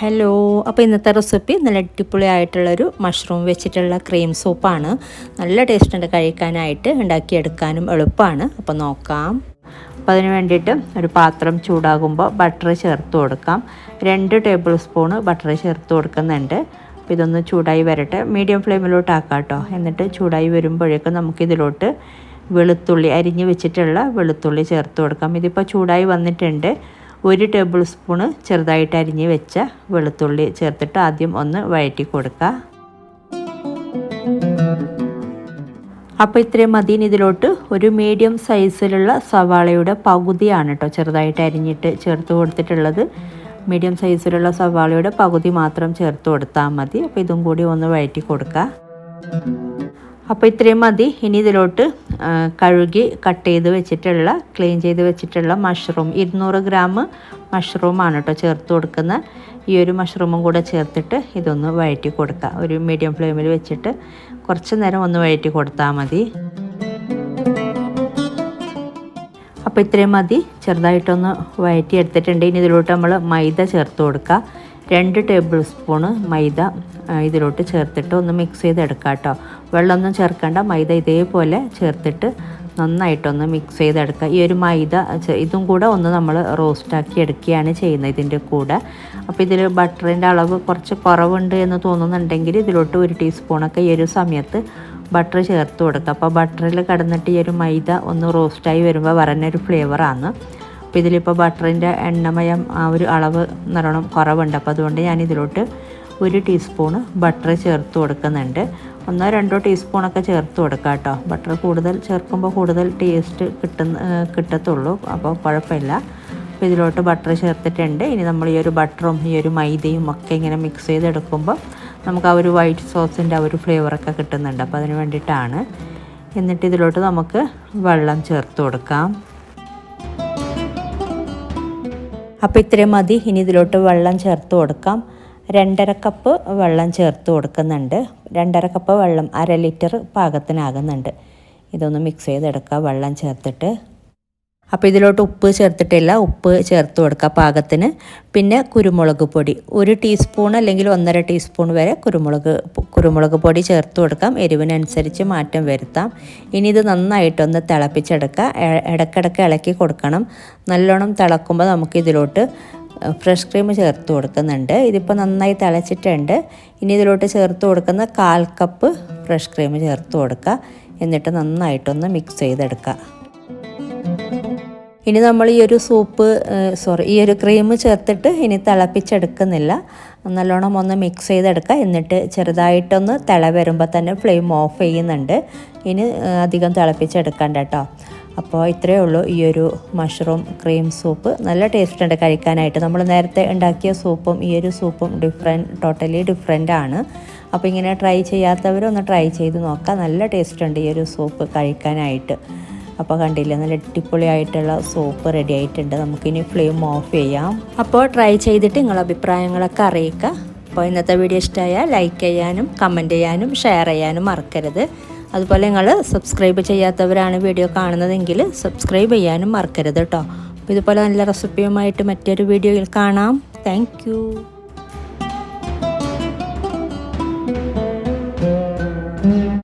Hello, അപ്പോൾ ഇന്നത്തെ recipe നല്ല അടിപൊളിയായിട്ടുള്ളൊരു മഷ്റൂം വെച്ചിട്ടുള്ള ക്രീം സൂപ്പാണ്. നല്ല ടേസ്റ്റ് ഉണ്ട് കഴിക്കാനായിട്ട്, ഉണ്ടാക്കിയെടുക്കാനും എളുപ്പമാണ്. അപ്പോൾ നോക്കാം. അപ്പോൾ അതിന് വേണ്ടിയിട്ട് ഒരു പാത്രം ചൂടാകുമ്പോൾ ബട്ടർ ചേർത്ത് കൊടുക്കാം. 2 ടേബിൾ സ്പൂണ് ബട്ടർ ചേർത്ത് കൊടുക്കുന്നുണ്ട്. അപ്പോൾ ഇതൊന്ന് ചൂടായി വരട്ടെ. മീഡിയം ഫ്ലെയിമിലോട്ട് ആക്കാം കേട്ടോ. എന്നിട്ട് ചൂടായി വരുമ്പോഴേക്കും നമുക്കിതിലോട്ട് വെളുത്തുള്ളി അരിഞ്ഞ് വെച്ചിട്ടുള്ള വെളുത്തുള്ളി ചേർത്ത് കൊടുക്കാം. ഇതിപ്പോൾ ചൂടായി വന്നിട്ടുണ്ട്. 1 ടേബിൾ സ്പൂണ് ചെറുതായിട്ട് അരിഞ്ഞ് വെച്ച വെളുത്തുള്ളി ചേർത്തിട്ട് ആദ്യം ഒന്ന് വഴറ്റി കൊടുക്കുക. അപ്പോൾ ഇത്രയും മതി. ഇതിലോട്ട് ഒരു മീഡിയം സൈസിലുള്ള സവാളയുടെ പകുതിയാണ് കേട്ടോ ചെറുതായിട്ട് അരിഞ്ഞിട്ട് ചേർത്ത് കൊടുത്തിട്ടുള്ളത്. മീഡിയം സൈസിലുള്ള സവാളയുടെ പകുതി മാത്രം ചേർത്ത് കൊടുത്താൽ മതി. അപ്പോൾ ഇതും കൂടി ഒന്ന് വഴറ്റി കൊടുക്കുക. അപ്പോൾ ഇത്രയും മതി. ഇനി ഇതിലോട്ട് കഴുകി കട്ട് ചെയ്ത് വെച്ചിട്ടുള്ള ക്ലീൻ ചെയ്ത് വെച്ചിട്ടുള്ള മഷ്റൂം 200 ഗ്രാം മഷ്റൂമാണ് കേട്ടോ ചേർത്ത് കൊടുക്കുന്ന. ഈ ഒരു മഷ്റൂമും കൂടെ ചേർത്തിട്ട് ഇതൊന്ന് വഴറ്റി കൊടുക്കുക. ഒരു മീഡിയം ഫ്ലെയിമിൽ വെച്ചിട്ട് കുറച്ച് നേരം ഒന്ന് വഴറ്റി കൊടുത്താൽ മതി. അപ്പോൾ ഇത്രയും മതി. ചെറുതായിട്ടൊന്ന് വഴറ്റി എടുത്തിട്ടുണ്ട്. ഇനി ഇതിലോട്ട് നമ്മൾ മൈദ ചേർത്ത് കൊടുക്കുക. 2 ടേബിൾ സ്പൂണ് മൈദ ഇതിലോട്ട് ചേർത്തിട്ട് ഒന്ന് മിക്സ് ചെയ്തെടുക്കുക കേട്ടോ. വെള്ളമൊന്നും ചേർക്കേണ്ട. മൈദ ഇതേപോലെ ചേർത്തിട്ട് നന്നായിട്ടൊന്ന് മിക്സ് ചെയ്തെടുക്കുക. ഈ ഒരു മൈദ ഇതും കൂടെ ഒന്ന് നമ്മൾ റോസ്റ്റാക്കി എടുക്കുകയാണ് ചെയ്യുന്നത് ഇതിൻ്റെ കൂടെ. അപ്പോൾ ഇതിൽ ബട്ടറിൻ്റെ അളവ് കുറച്ച് കുറവുണ്ട് എന്ന് തോന്നുന്നുണ്ടെങ്കിൽ ഇതിലോട്ട് 1 ടീസ്പൂണൊക്കെ ഈ ഒരു സമയത്ത് ബട്ടർ ചേർത്ത് കൊടുക്കുക. അപ്പോൾ ബട്ടറിൽ കിടന്നിട്ട് ഈ ഒരു മൈദ ഒന്ന് റോസ്റ്റായി വരുമ്പോൾ പറഞ്ഞൊരു ഫ്ലേവറാണ്. അപ്പോൾ ഇതിലിപ്പോൾ ബട്ടറിൻ്റെ എണ്ണമയം ആ ഒരു അളവ് നല്ലോണം കുറവുണ്ട്. അപ്പോൾ അതുകൊണ്ട് ഞാനിതിലോട്ട് 1 ടീസ്പൂണ് ബട്ടർ ചേർത്ത് കൊടുക്കുന്നുണ്ട്. 1-2 ടീസ്പൂണൊക്കെ ചേർത്ത് കൊടുക്കുക കേട്ടോ. ബട്ടർ കൂടുതൽ ചേർക്കുമ്പോൾ കൂടുതൽ ടേസ്റ്റ് കിട്ടത്തുള്ളൂ. അപ്പോൾ കുഴപ്പമില്ല. അപ്പോൾ ഇതിലോട്ട് ബട്ടർ ചേർത്തിട്ടുണ്ട്. ഇനി നമ്മൾ ഈ ഒരു ബട്ടറും ഈ ഒരു മൈദയും ഒക്കെ ഇങ്ങനെ മിക്സ് ചെയ്തെടുക്കുമ്പോൾ നമുക്ക് ആ ഒരു വൈറ്റ് സോസിൻ്റെ ആ ഒരു ഫ്ലേവറൊക്കെ കിട്ടുന്നുണ്ട്. അപ്പോൾ അതിന് വേണ്ടിയിട്ടാണ്. എന്നിട്ട് ഇതിലോട്ട് നമുക്ക് വെള്ളം ചേർത്ത് കൊടുക്കാം. അപ്പോൾ ഇത്രയും മതി. ഇനി ഇതിലോട്ട് വെള്ളം ചേർത്ത് കൊടുക്കാം. 2.5 കപ്പ് വെള്ളം ചേർത്ത് കൊടുക്കുന്നുണ്ട്. 2.5 കപ്പ് വെള്ളം 1/2 ലിറ്റർ പാകത്തിനാകുന്നുണ്ട്. ഇതൊന്ന് മിക്സ് ചെയ്തെടുക്കുക വെള്ളം ചേർത്തിട്ട്. അപ്പോൾ ഇതിലോട്ട് ഉപ്പ് ചേർത്തിട്ടില്ല. ഉപ്പ് ചേർത്ത് കൊടുക്കുക പാകത്തിന്. പിന്നെ കുരുമുളക് പൊടി 1 ടീസ്പൂൺ അല്ലെങ്കിൽ 1.5 ടീസ്പൂൺ വരെ കുരുമുളക് പൊടി ചേർത്ത് കൊടുക്കാം. എരിവിനനുസരിച്ച് മാറ്റം വരുത്താം. ഇനി ഇത് നന്നായിട്ടൊന്ന് തിളപ്പിച്ചെടുക്കുക. ഇടയ്ക്കിടയ്ക്ക് ഇളക്കി കൊടുക്കണം. നല്ലോണം തിളക്കുമ്പോൾ നമുക്ക് ഇതിലോട്ട് ഫ്രഷ് ക്രീം ചേർത്ത് കൊടുക്കുന്നുണ്ട്. ഇതിപ്പോൾ നന്നായി തിളച്ചിട്ടുണ്ട്. ഇനി ഇതിലോട്ട് ചേർത്ത് കൊടുക്കുന്ന 1/4 കപ്പ് ഫ്രഷ് ക്രീം ചേർത്ത് കൊടുക്കുക. എന്നിട്ട് നന്നായിട്ടൊന്ന് മിക്സ് ചെയ്തെടുക്കുക. ഇനി നമ്മൾ ഈ ഒരു ക്രീം ചേർത്തിട്ട് ഇനി തിളപ്പിച്ചെടുക്കുന്നില്ല. നല്ലോണം ഒന്ന് മിക്സ് ചെയ്തെടുക്കുക. എന്നിട്ട് ചെറുതായിട്ടൊന്ന് തിള വരുമ്പോൾ തന്നെ ഫ്ലെയിം ഓഫ് ചെയ്യുന്നുണ്ട്. ഇനി അധികം തിളപ്പിച്ചെടുക്കണ്ട കേട്ടോ. അപ്പോൾ ഇത്രയേ ഉള്ളൂ ഈ ഒരു മഷ്റൂം ക്രീം സൂപ്പ്. നല്ല ടേസ്റ്റ് ഉണ്ട് കഴിക്കാനായിട്ട്. നമ്മൾ നേരത്തെ ഉണ്ടാക്കിയ സൂപ്പും ഈ ഒരു സൂപ്പും ടോട്ടലി ഡിഫറെൻ്റ് ആണ്. അപ്പോൾ ഇങ്ങനെ ട്രൈ ചെയ്യാത്തവരൊന്ന് ട്രൈ ചെയ്ത് നോക്കാം. നല്ല ടേസ്റ്റ് ഉണ്ട് ഈ ഒരു സൂപ്പ് കഴിക്കാനായിട്ട്. അപ്പോൾ കണ്ടില്ലേ, നല്ല അടിപൊളിയായിട്ടുള്ള സൂപ്പ് റെഡി ആയിട്ടുണ്ട്. നമുക്കിനി ഫ്ലെയിം ഓഫ് ചെയ്യാം. അപ്പോൾ ട്രൈ ചെയ്തിട്ട് നിങ്ങളുടെ അഭിപ്രായങ്ങളൊക്കെ അറിയിക്കുക. അപ്പോൾ ഇന്നത്തെ വീഡിയോ ഇഷ്ടമായാൽ ലൈക്ക് ചെയ്യാനും കമൻറ്റ് ചെയ്യാനും ഷെയർ ചെയ്യാനും മറക്കരുത്. അതുപോലെ നിങ്ങൾ സബ്സ്ക്രൈബ് ചെയ്യാത്തവരാണ് വീഡിയോ കാണുന്നതെങ്കിൽ സബ്സ്ക്രൈബ് ചെയ്യാനും മറക്കരുത് കേട്ടോ. അപ്പോൾ ഇതുപോലെ നല്ല റെസിപ്പിയുമായിട്ട് മറ്റൊരു വീഡിയോയിൽ കാണാം. താങ്ക്